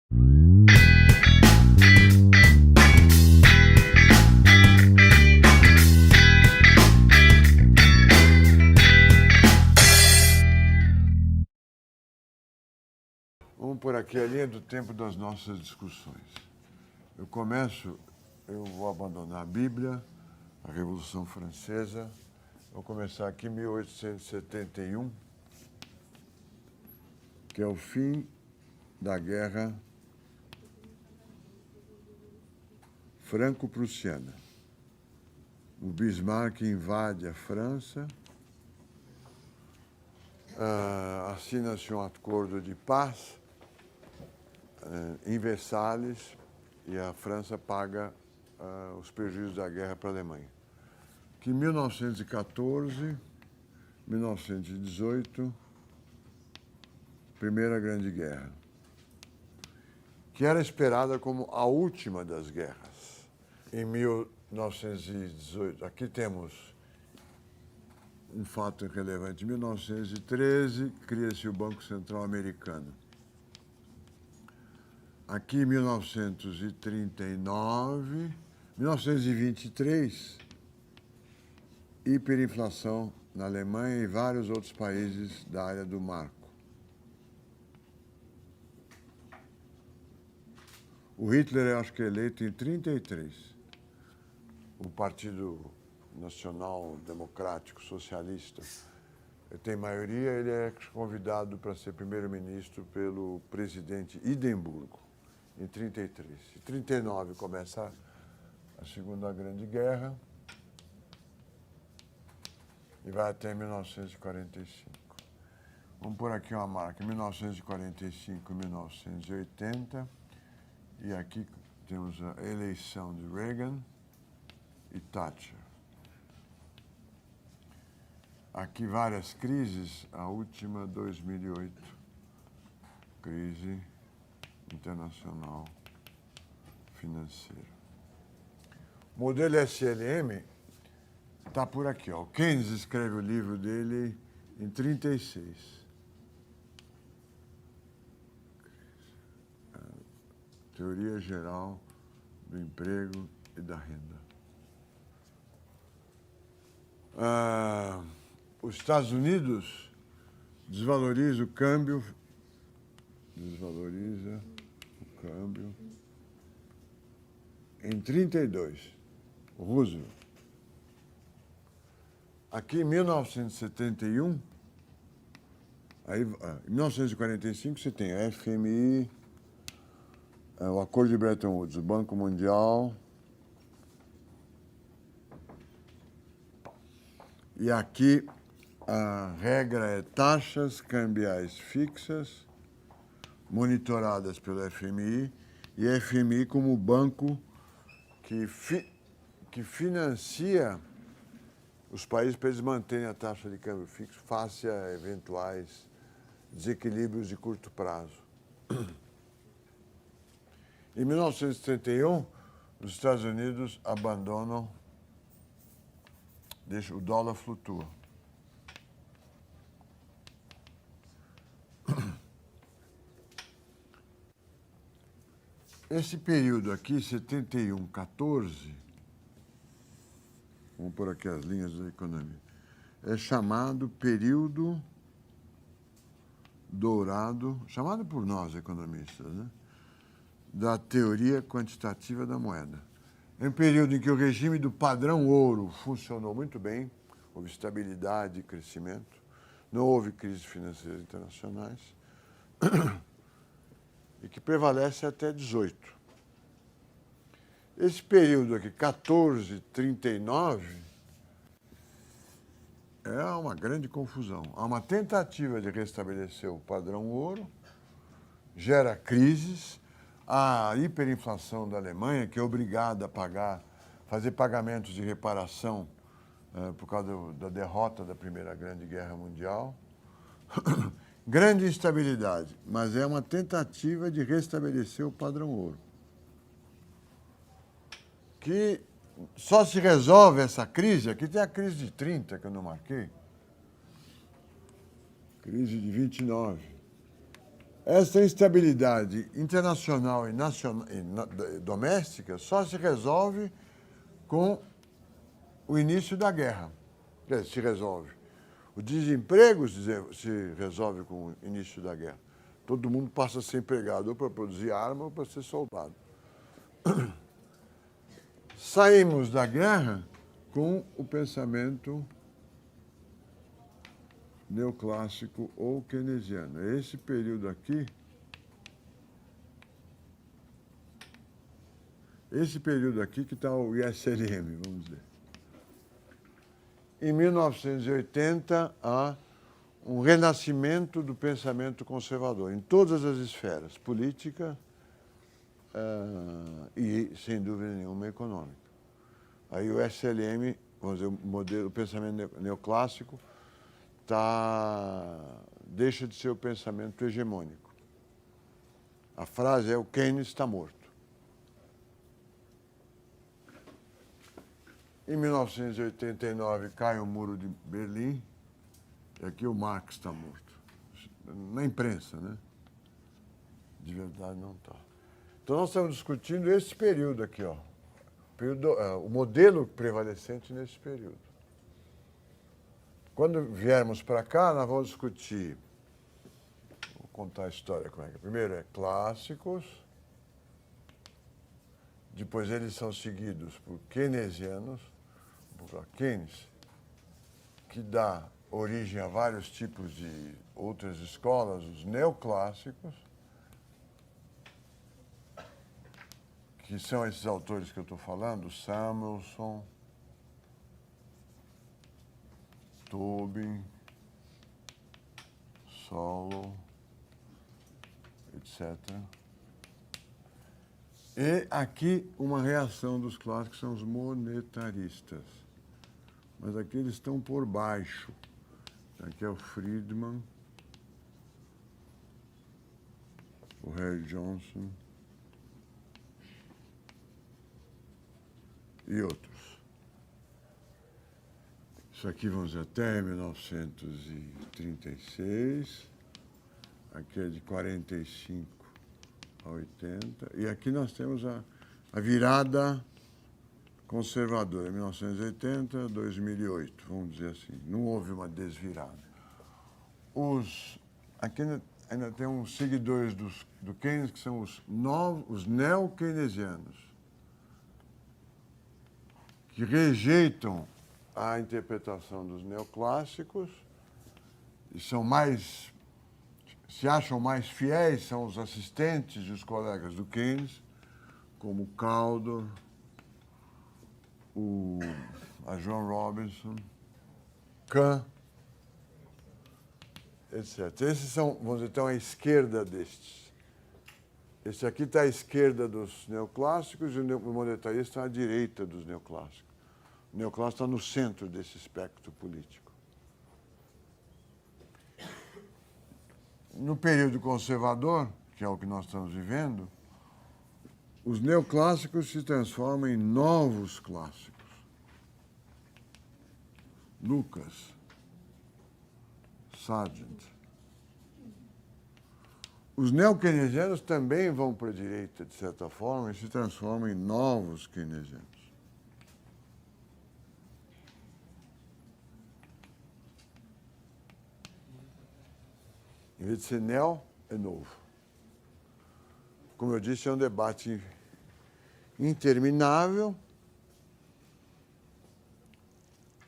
Vamos por aqui a linha do tempo das nossas discussões. Eu vou abandonar a Bíblia, a Revolução Francesa. Vou começar aqui em 1871, que é o fim da Guerra Franco-Prussiana. O Bismarck invade a França, assina-se um acordo de paz em Versalhes e a França paga os prejuízos da guerra para a Alemanha. Que em 1914, 1918, Primeira Grande Guerra, que era esperada como a última das guerras. Em 1918, aqui temos um fato relevante. Em 1913, cria-se o Banco Central Americano. Aqui, em 1923, hiperinflação na Alemanha e vários outros países da área do Marco. O Hitler, eu acho que é eleito em 1933. O Partido Nacional Democrático Socialista tem maioria, ele é convidado para ser primeiro-ministro pelo presidente Hindenburgo, em 1933. Em 1939 começa a Segunda Grande Guerra e vai até 1945. Vamos pôr aqui uma marca, 1945 e 1980, e aqui temos a eleição de Reagan e Thatcher. Aqui várias crises, a última 2008, crise internacional financeira. O modelo SLM está por aqui, ó. O Keynes escreve o livro dele em 1936. Teoria Geral do Emprego e da Renda. Os Estados Unidos desvaloriza o câmbio em 1932. Roosevelt. Aqui em 1971, em 1945 você tem a FMI, o Acordo de Bretton Woods, o Banco Mundial, e aqui a regra é taxas cambiais fixas, monitoradas pelo FMI, e a FMI como banco que financia os países para eles manterem a taxa de câmbio fixo face a eventuais desequilíbrios de curto prazo. Em 1931, os Estados Unidos abandonam, o dólar flutua. Esse período aqui, 71, 14, vamos pôr aqui as linhas da economia, é chamado período dourado, chamado por nós, economistas, né, da teoria quantitativa da moeda. É um período em que o regime do padrão ouro funcionou muito bem, houve estabilidade e crescimento, não houve crises financeiras internacionais, e que prevalece até 18. Esse período aqui, 14, 39, é uma grande confusão. Há uma tentativa de restabelecer o padrão ouro, gera crises, a hiperinflação da Alemanha, que é obrigada a fazer pagamentos de reparação por causa da derrota da Primeira Grande Guerra Mundial. Grande instabilidade, mas é uma tentativa de restabelecer o padrão ouro. Que só se resolve essa crise, aqui tem a crise de 30, que eu não marquei, crise de 29. Essa instabilidade internacional e doméstica só se resolve com o início da guerra. Quer dizer, se resolve. O desemprego se resolve com o início da guerra. Todo mundo passa a ser empregado ou para produzir arma ou para ser soldado. Saímos da guerra com o pensamento neoclássico ou keynesiano. Esse período aqui, que está o ISLM, vamos dizer. Em 1980, há um renascimento do pensamento conservador em todas as esferas, política e, sem dúvida nenhuma, econômica. Aí o SLM, vamos dizer, o pensamento neoclássico, deixa de ser o pensamento hegemônico. A frase é: o Keynes está morto. Em 1989, cai o Muro de Berlim, e aqui o Marx está morto. Na imprensa, né? De verdade, não está. Então, nós estamos discutindo esse período aqui, ó. O modelo prevalecente nesse período. Quando viermos para cá, nós vamos discutir, vou contar a história como é que é. Primeiro é clássicos, depois eles são seguidos por keynesianos, por Keynes, que dá origem a vários tipos de outras escolas, os neoclássicos, que são esses autores que eu estou falando, Samuelson, Tobin, Solow, etc. E aqui uma reação dos clássicos são os monetaristas. Mas aqui eles estão por baixo. Aqui é o Friedman, o Harry Johnson e outros. Isso aqui vamos até 1936. Aqui é de 45 a 80. E aqui nós temos a virada conservadora, 1980, 2008, vamos dizer assim. Não houve uma desvirada. Aqui ainda tem uns seguidores do Keynes, que são os neo-keynesianos, que rejeitam a interpretação dos neoclássicos e se acham mais fiéis, são os assistentes e os colegas do Keynes, como Caldor, a Joan Robinson, Kahn, etc. Esses são, vamos dizer, estão à esquerda destes. Esse aqui está à esquerda dos neoclássicos e o monetarista está à direita dos neoclássicos. O neoclássico está no centro desse espectro político. No período conservador, que é o que nós estamos vivendo, os neoclássicos se transformam em novos clássicos. Lucas, Sargent. Os neo-keynesianos também vão para a direita, de certa forma, e se transformam em novos keynesianos. Em vez de ser neo, é novo. Como eu disse, é um debate interminável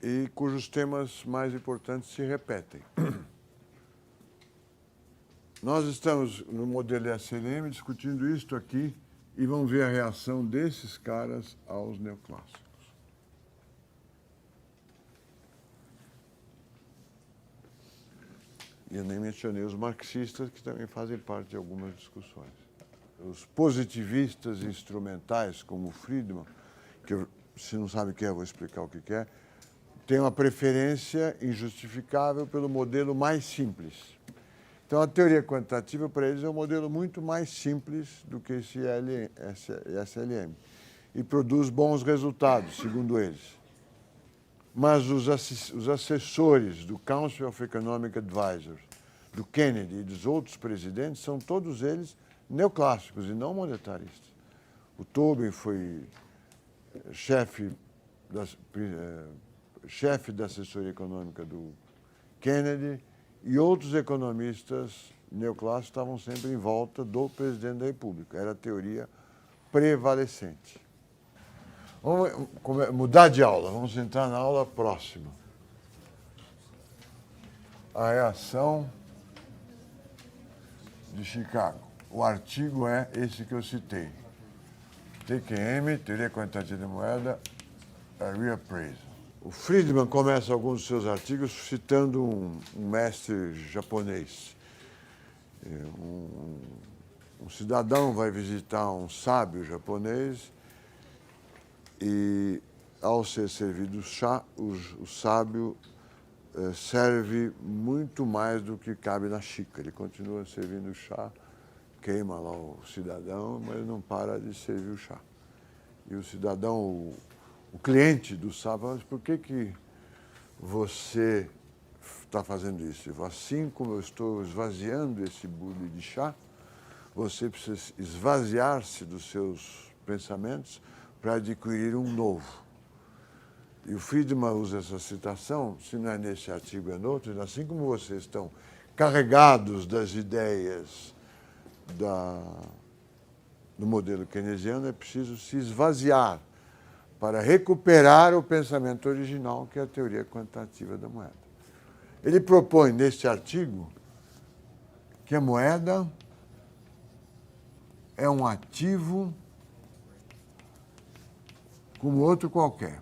e cujos temas mais importantes se repetem. Nós estamos no modelo SLM discutindo isto aqui e vamos ver a reação desses caras aos neoclássicos. E eu nem mencionei os marxistas, que também fazem parte de algumas discussões. Os positivistas instrumentais, como o Friedman, que se não sabe o que é, eu vou explicar o que é, tem uma preferência injustificável pelo modelo mais simples. Então, a teoria quantitativa, para eles, é um modelo muito mais simples do que esse SLM. E produz bons resultados, segundo eles. Mas os assessores do Council of Economic Advisors do Kennedy e dos outros presidentes são todos eles neoclássicos e não monetaristas. O Tobin foi chefe da assessoria econômica do Kennedy e outros economistas neoclássicos estavam sempre em volta do presidente da República. Era a teoria prevalecente. Vamos mudar de aula, vamos entrar na aula próxima. A reação de Chicago. O artigo é esse que eu citei. TQM, Teoria Quantitativa da Moeda, a Reappraisal. O Friedman começa alguns dos seus artigos citando um mestre japonês. Um cidadão vai visitar um sábio japonês e, ao ser servido chá, o sábio serve muito mais do que cabe na xícara. Ele continua servindo chá, queima lá o cidadão, mas não para de servir o chá. E o cidadão, o cliente do sábio, fala, mas por que você está fazendo isso? Assim como eu estou esvaziando esse bule de chá, você precisa esvaziar-se dos seus pensamentos para adquirir um novo. E o Friedman usa essa citação, se não é nesse artigo, é no outro, assim como vocês estão carregados das ideias do modelo keynesiano, é preciso se esvaziar para recuperar o pensamento original, que é a teoria quantitativa da moeda. Ele propõe, neste artigo, que a moeda é um ativo como outro qualquer.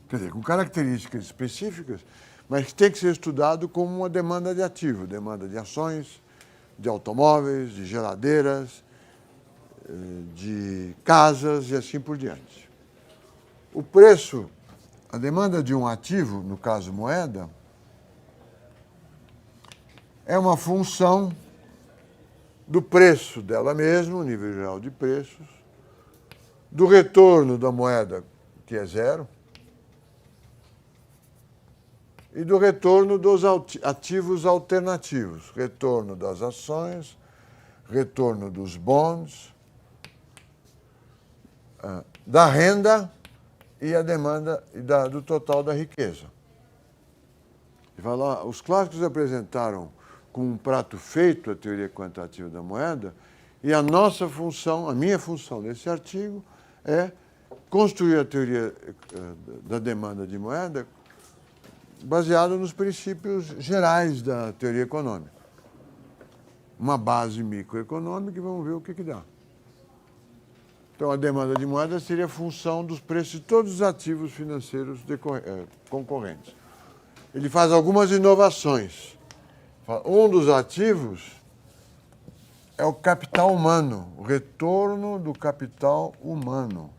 Quer dizer, com características específicas, mas que tem que ser estudado como uma demanda de ativo, demanda de ações, de automóveis, de geladeiras, de casas e assim por diante. O preço, a demanda de um ativo, no caso moeda, é uma função do preço dela mesma, o nível geral de preços, do retorno da moeda, que é zero, e do retorno dos ativos alternativos, retorno das ações, retorno dos bonds, da renda e a demanda do total da riqueza. Os clássicos apresentaram como um prato feito a teoria quantitativa da moeda e a nossa função, a minha função nesse artigo é construir a teoria da demanda de moeda baseado nos princípios gerais da teoria econômica. Uma base microeconômica e vamos ver o que dá. Então, a demanda de moeda seria a função dos preços de todos os ativos financeiros concorrentes. Ele faz algumas inovações. Um dos ativos é o capital humano, o retorno do capital humano.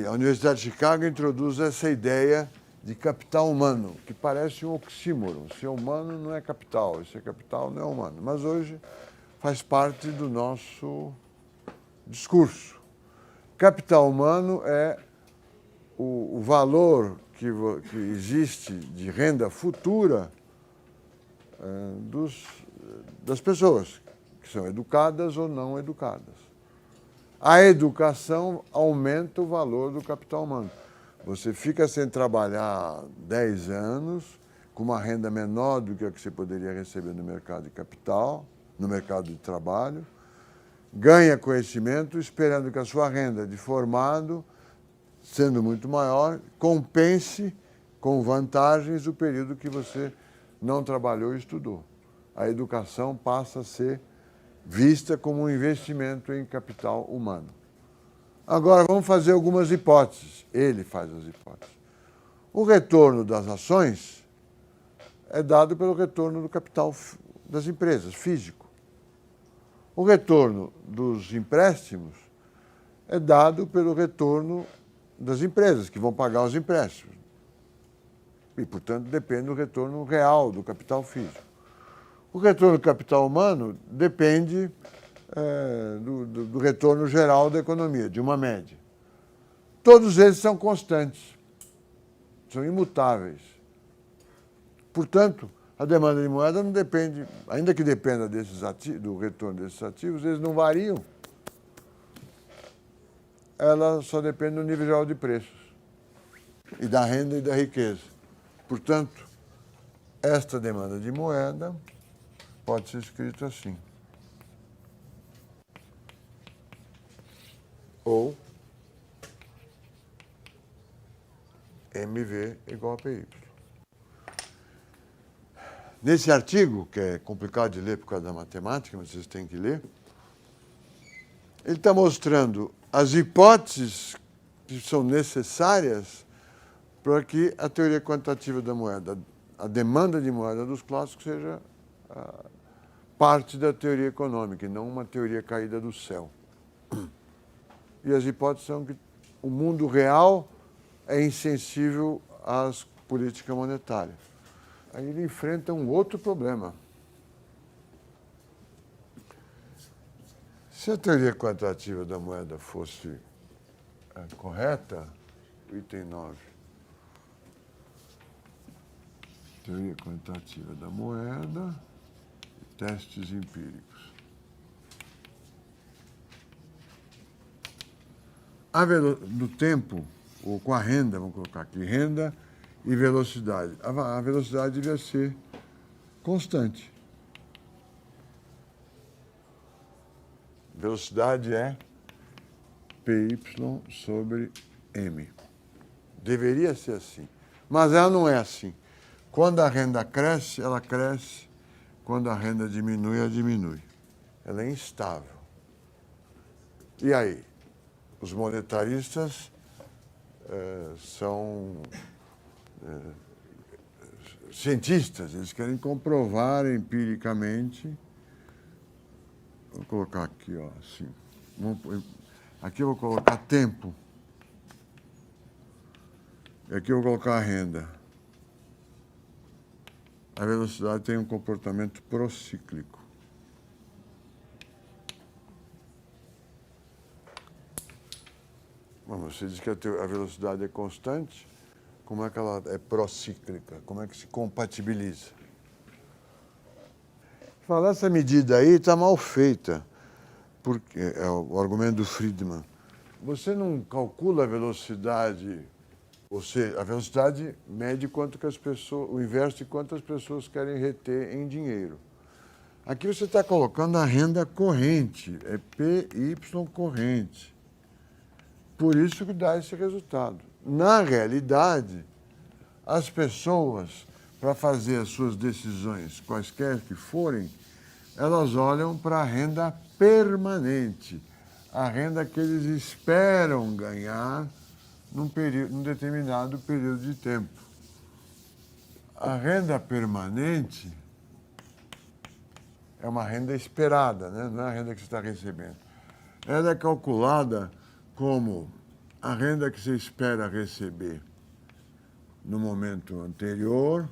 A Universidade de Chicago introduz essa ideia de capital humano, que parece um oxímoron. Ser humano não é capital, ser capital não é humano. Mas hoje faz parte do nosso discurso. Capital humano é o valor que existe de renda futura das pessoas, que são educadas ou não educadas. A educação aumenta o valor do capital humano. Você fica sem trabalhar 10 anos, com uma renda menor do que a que você poderia receber no mercado de capital, no mercado de trabalho, ganha conhecimento esperando que a sua renda de formado, sendo muito maior, compense com vantagens o período que você não trabalhou e estudou. A educação passa a ser vista como um investimento em capital humano. Agora, vamos fazer algumas hipóteses. Ele faz as hipóteses. O retorno das ações é dado pelo retorno do capital das empresas, físico. O retorno dos empréstimos é dado pelo retorno das empresas, que vão pagar os empréstimos. E, portanto, depende do retorno real do capital físico. O retorno do capital humano depende do retorno geral da economia, de uma média. todos eles são constantes, são imutáveis. Portanto, a demanda de moeda não depende, ainda que dependa desses ativos, do retorno desses ativos, eles não variam. Ela só depende do nível geral de preços, e da renda e da riqueza. Portanto, esta demanda de moeda pode ser escrita assim. Ou MV igual a PY. Nesse artigo, que é complicado de ler por causa da matemática, mas vocês têm que ler, ele está mostrando as hipóteses que são necessárias para que a teoria quantitativa da moeda, a demanda de moeda dos clássicos, seja parte da teoria econômica e não uma teoria caída do céu. E as hipóteses são que o mundo real é insensível às políticas monetárias. Aí ele enfrenta um outro problema. Se a teoria quantitativa da moeda fosse correta, item 9, teoria quantitativa da moeda, testes empíricos. No tempo, ou com a renda, vamos colocar aqui, renda e velocidade. A velocidade devia ser constante. Velocidade é PY sobre M. Deveria ser assim. Mas ela não é assim. Quando a renda cresce, ela cresce. Quando a renda diminui, ela diminui. Ela é instável. E aí? Os monetaristas são cientistas, eles querem comprovar empiricamente. Vou colocar aqui, ó, assim. Aqui eu vou colocar tempo. E aqui eu vou colocar a renda. A velocidade tem um comportamento procíclico. Bom, você diz que a velocidade é constante, como é que ela é procíclica? Como é que se compatibiliza? Falar essa medida aí está mal feita, porque é o argumento do Friedman. Você não calcula a velocidade, ou seja, a velocidade mede quanto que as pessoas, o inverso de quanto as pessoas querem reter em dinheiro. Aqui você está colocando a renda corrente, é PY corrente. Por isso que dá esse resultado. Na realidade, as pessoas, para fazer as suas decisões, quaisquer que forem, elas olham para a renda permanente, a renda que eles esperam ganhar num determinado período de tempo. A renda permanente é uma renda esperada, né? Não é a renda que você está recebendo. Ela é calculada como a renda que você espera receber no momento anterior,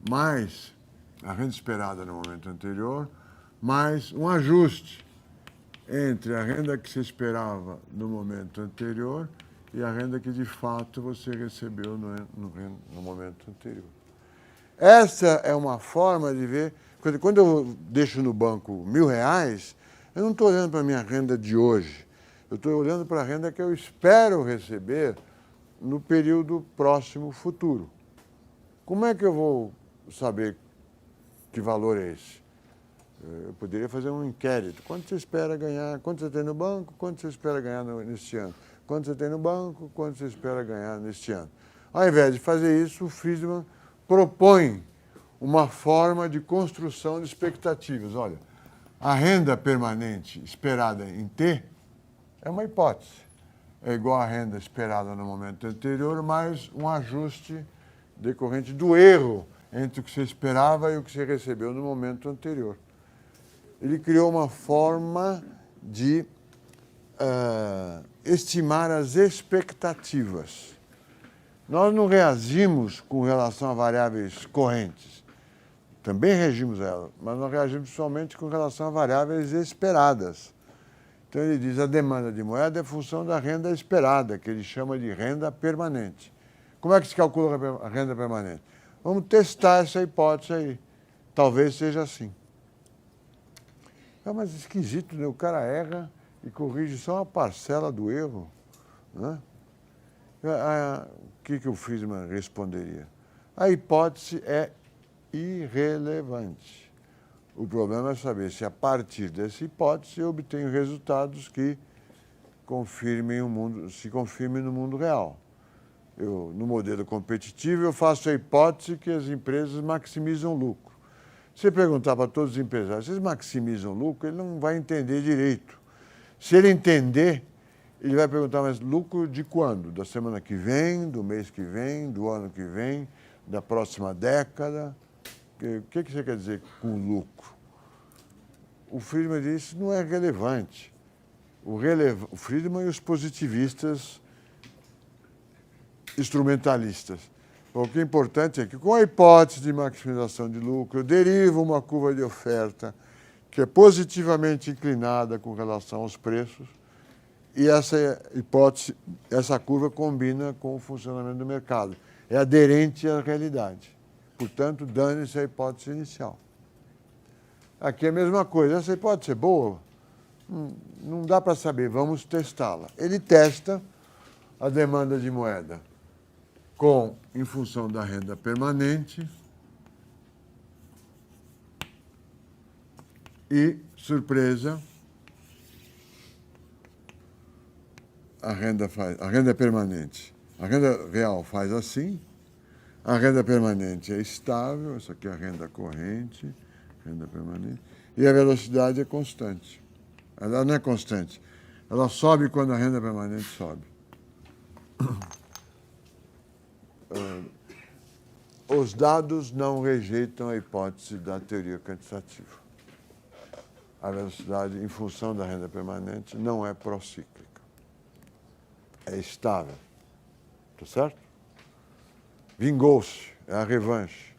mais a renda esperada no momento anterior, mais um ajuste entre a renda que você esperava no momento anterior e a renda que de fato você recebeu no momento anterior. Essa é uma forma de ver. Quando eu deixo no banco R$1.000, eu não estou olhando para a minha renda de hoje. Eu estou olhando para a renda que eu espero receber no período próximo futuro. Como é que eu vou saber que valor é esse? Eu poderia fazer um inquérito. Quanto você espera ganhar? Quanto você tem no banco? Quanto você espera ganhar neste ano? Quanto você tem no banco? Quanto você espera ganhar neste ano? Ao invés de fazer isso, o Friedman propõe uma forma de construção de expectativas. Olha, a renda permanente esperada em T é uma hipótese. É igual à renda esperada no momento anterior, mais um ajuste decorrente do erro entre o que você esperava e o que você recebeu no momento anterior. Ele criou uma forma de estimar as expectativas. Nós não reagimos com relação a variáveis correntes. Também reagimos a elas, mas nós reagimos somente com relação a variáveis esperadas. Então, ele diz a demanda de moeda é função da renda esperada, que ele chama de renda permanente. Como é que se calcula a renda permanente? Vamos testar essa hipótese aí. Talvez seja assim. Mas esquisito, né? O cara erra e corrige só uma parcela do erro. Né? O que o Friedman responderia? A hipótese é irrelevante. O problema é saber se, a partir dessa hipótese, eu obtenho resultados que se confirmem no mundo real. No modelo competitivo, eu faço a hipótese que as empresas maximizam lucro. Se perguntar para todos os empresários, vocês maximizam lucro, ele não vai entender direito. Se ele entender, ele vai perguntar, mas lucro de quando? Da semana que vem, do mês que vem, do ano que vem, da próxima década? O que você quer dizer com lucro? O Friedman disse que não é relevante. O Friedman e os positivistas instrumentalistas. O que é importante é que, com a hipótese de maximização de lucro, eu derivo uma curva de oferta que é positivamente inclinada com relação aos preços, e essa curva combina com o funcionamento do mercado. É aderente à realidade. Portanto, dane-se a hipótese inicial. Aqui é a mesma coisa. Essa hipótese é boa? Não dá para saber. Vamos testá-la. Ele testa a demanda de moeda em função da renda permanente e, surpresa, a renda permanente. A renda real faz assim, a renda permanente é estável, essa aqui é a renda corrente, renda permanente, e a velocidade é constante. Ela não é constante, ela sobe quando a renda permanente sobe. Os dados não rejeitam a hipótese da teoria quantitativa. A velocidade, em função da renda permanente, não é procíclica. É estável. Está certo? Vingou-se, é a revanche.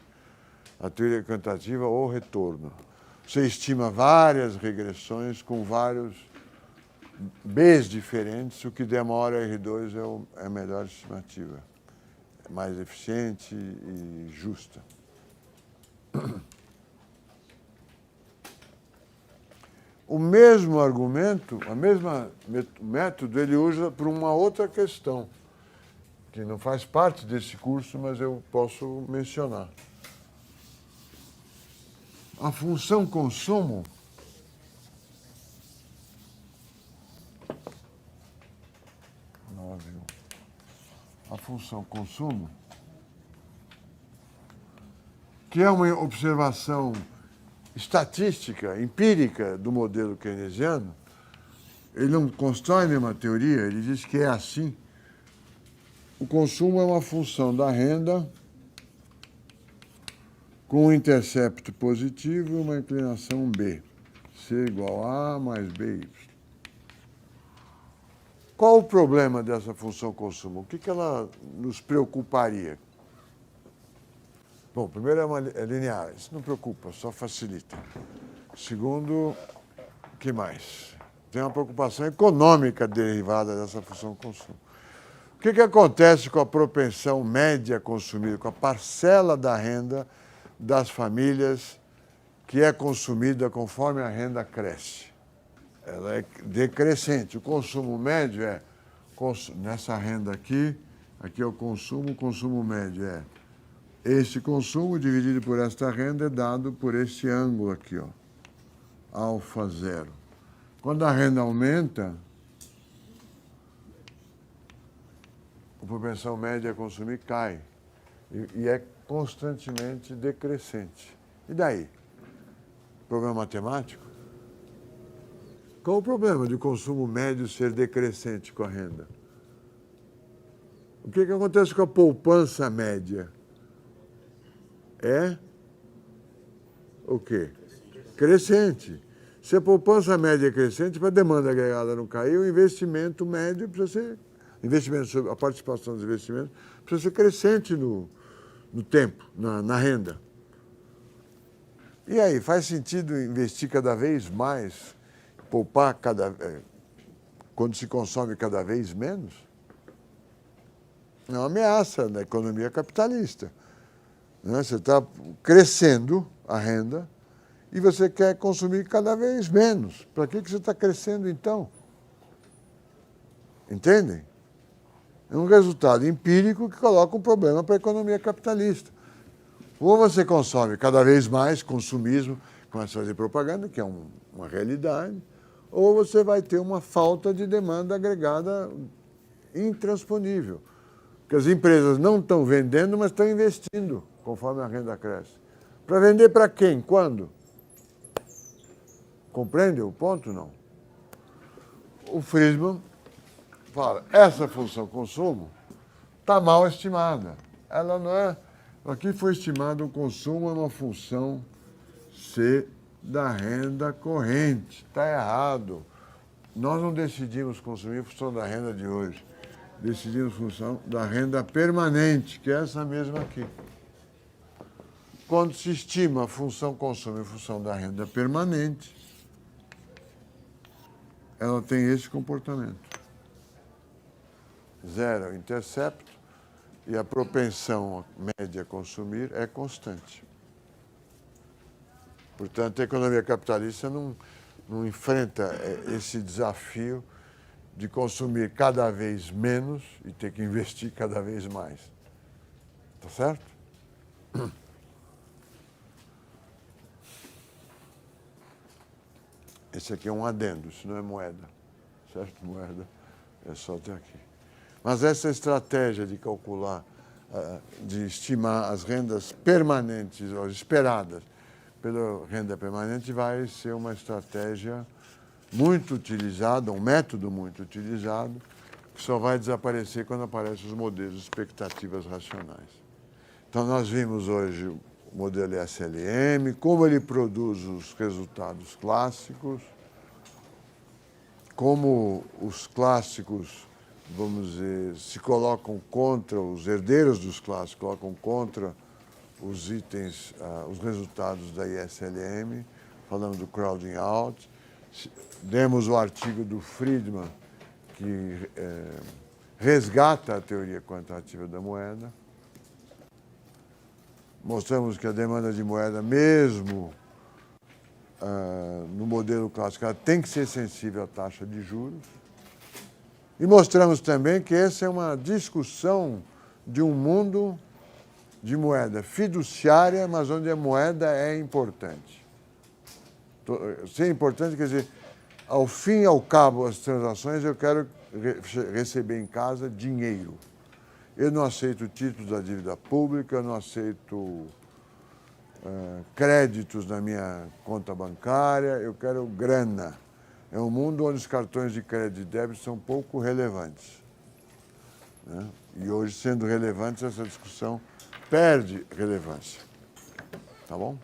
A teoria quantitativa ou retorno. Você estima várias regressões com vários Bs diferentes, o que demora R2 é a melhor estimativa. É mais eficiente e justa. O mesmo argumento, o mesmo método, ele usa para uma outra questão, que não faz parte desse curso, mas eu posso mencionar. A função consumo que é uma observação estatística, empírica do modelo keynesiano, ele não constrói nenhuma teoria, ele diz que é assim. O consumo é uma função da renda com um intercepto positivo e uma inclinação B. C igual a mais BY. Qual o problema dessa função consumo? O que ela nos preocuparia? Bom, primeiro é linear, isso não preocupa, só facilita. Segundo, o que mais? Tem uma preocupação econômica derivada dessa função consumo. O que acontece com a propensão média a consumir, com a parcela da renda das famílias que é consumida conforme a renda cresce? Ela é decrescente. O consumo médio nessa renda aqui é o consumo médio é este consumo dividido por esta renda é dado por este ângulo aqui, ó, alfa zero. Quando a renda aumenta, a propensão média a consumir cai e é constantemente decrescente. E daí? Problema matemático? Qual o problema de consumo médio ser decrescente com a renda? O que acontece com a poupança média? É o quê? Crescente. Se a poupança média é crescente, para a demanda agregada não cair, o investimento médio precisa ser, a participação dos investimentos precisa ser crescente no tempo, na renda. E aí, faz sentido investir cada vez mais, poupar quando se consome cada vez menos, é uma ameaça da economia capitalista. Né? Você está crescendo a renda e você quer consumir cada vez menos. Para que você está crescendo, então? Entendem? É um resultado empírico que coloca um problema para a economia capitalista. Ou você consome cada vez mais, consumismo, começa a fazer propaganda, que é uma realidade, ou você vai ter uma falta de demanda agregada intransponível. Porque as empresas não estão vendendo, mas estão investindo, conforme a renda cresce. Para vender para quem? Quando? Compreende o ponto, não? O Friedman fala, essa função consumo está mal estimada. Ela não é... Aqui foi estimado o consumo é uma função C da renda corrente. Está errado. Nós não decidimos consumir em função da renda de hoje. Decidimos em função da renda permanente, que é essa mesma aqui. Quando se estima a função consumo em função da renda permanente, ela tem esse comportamento. Zero é o intercepto e a propensão média a consumir é constante. Portanto, a economia capitalista não enfrenta esse desafio de consumir cada vez menos e ter que investir cada vez mais. Tá certo? Esse aqui é um adendo, isso não é moeda. Certo? Moeda é só até aqui. Mas essa estratégia de calcular, de estimar as rendas permanentes, ou esperadas pela renda permanente, vai ser uma estratégia muito utilizada, um método muito utilizado, que só vai desaparecer quando aparecem os modelos de expectativas racionais. Então, nós vimos hoje o modelo SLM, como ele produz os resultados clássicos, como os clássicos, vamos dizer, se colocam contra, os herdeiros dos clássicos colocam contra os itens, os resultados da ISLM, falando do crowding out. Demos o artigo do Friedman, que resgata a teoria quantitativa da moeda. Mostramos que a demanda de moeda, mesmo no modelo clássico, ela tem que ser sensível à taxa de juros. E mostramos também que essa é uma discussão de um mundo de moeda fiduciária, mas onde a moeda é importante. Ser importante quer dizer, ao fim e ao cabo das transações, eu quero receber em casa dinheiro. Eu não aceito títulos da dívida pública, eu não aceito créditos na minha conta bancária, eu quero grana. É um mundo onde os cartões de crédito e débito são pouco relevantes. Né? E hoje, sendo relevantes, essa discussão perde relevância. Tá bom?